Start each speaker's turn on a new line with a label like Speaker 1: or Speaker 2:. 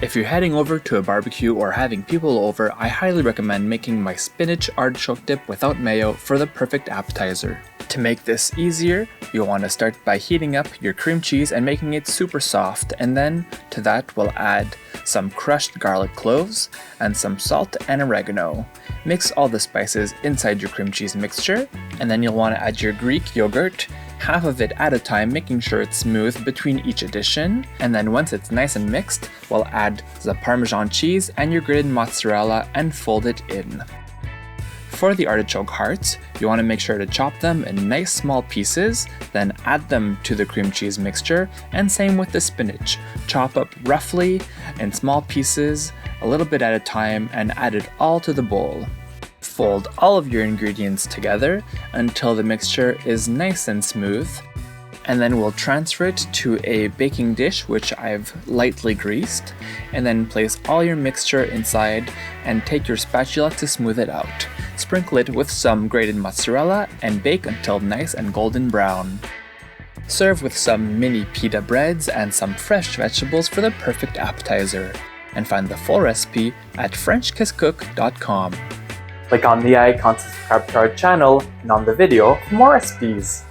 Speaker 1: If you're heading over to a barbecue or having people over, I highly recommend making my spinach artichoke dip without mayo for the perfect appetizer. To make this easier, you'll want to start by heating up your cream cheese and making it super soft, and then to that we'll add some crushed garlic cloves and some salt and oregano. Mix all the spices inside your cream cheese mixture, and then you'll want to add your Greek yogurt, half of it at a time, making sure it's smooth between each addition. And then once it's nice and mixed, we'll add the Parmesan cheese and your grated mozzarella and fold it in. For the artichoke hearts, you want to make sure to chop them in nice small pieces, then add them to the cream cheese mixture, and same with the spinach. Chop up roughly in small pieces, a little bit at a time, and add it all to the bowl. Fold all of your ingredients together until the mixture is nice and smooth, and then we'll transfer it to a baking dish which I've lightly greased, and then place all your mixture inside and take your spatula to smooth it out. Sprinkle it with some grated mozzarella and bake until nice and golden brown. Serve with some mini pita breads and some fresh vegetables for the perfect appetizer. And find the full recipe at FrenchKissCook.com. Click on the icon to subscribe to our channel and on the video for more recipes.